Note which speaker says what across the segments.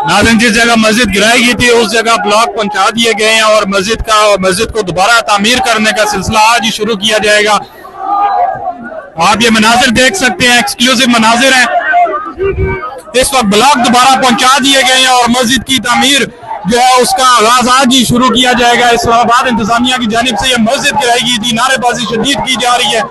Speaker 1: नाज़रीन, जिस जगह मस्जिद गिराई गई थी उस जगह ब्लॉक पहुंचा दिए गए हैं और मस्जिद को दोबारा तामीर करने का सिलसिला आज ही शुरू किया जाएगा। आप ये मनाजिर देख सकते हैं, एक्सक्लूसिव मनाजिर हैं। इस वक्त ब्लॉक दोबारा पहुंचा दिए गए हैं और मस्जिद की तामीर जो है उसका आगाज आज ही शुरू किया जाएगा। इस्लामाबाद इंतजामिया की जानिब से यह मस्जिद गिराई गई थी, नारेबाजी शदीद की जा रही है।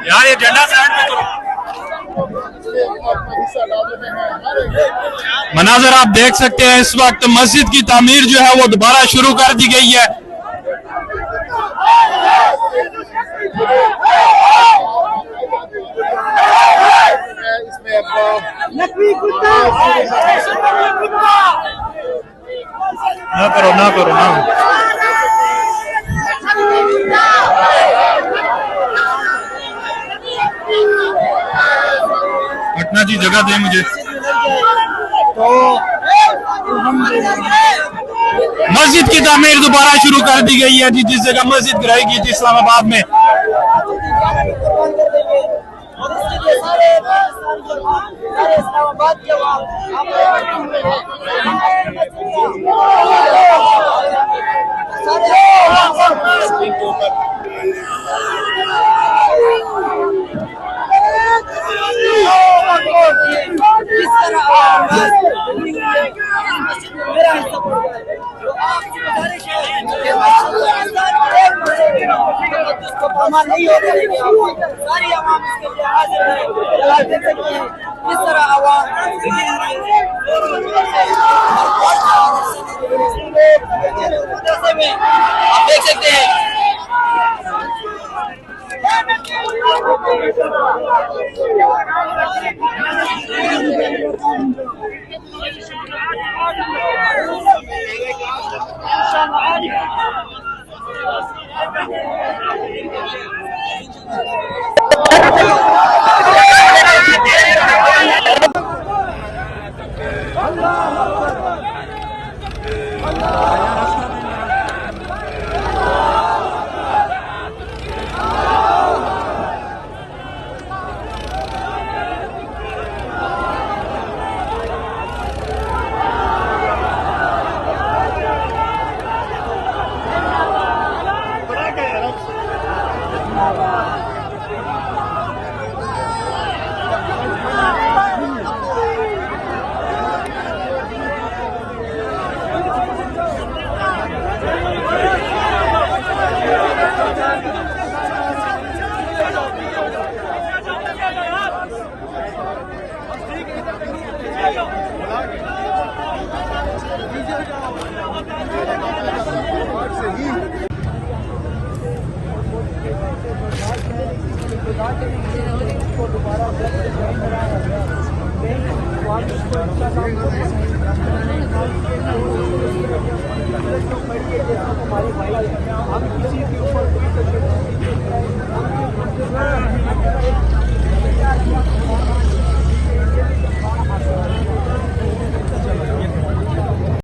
Speaker 1: यार ये झंडा साइड पे करो। मनाजर आप देख सकते हैं, इस वक्त मस्जिद की तामीर जो है वो दोबारा शुरू कर दी गई है। ना करो ना करो ना। पटना जी जगह दे मुझे। तो मस्जिद की तामीर दोबारा शुरू कर दी गई है जी, जिस जगह मस्जिद गिराई गई थी इस्लामाबाद में।
Speaker 2: नहीं हो सारी आवाम इसके लिए हाजिर है। इस तरह आवाम आप देख सकते हैं। हमारे भाई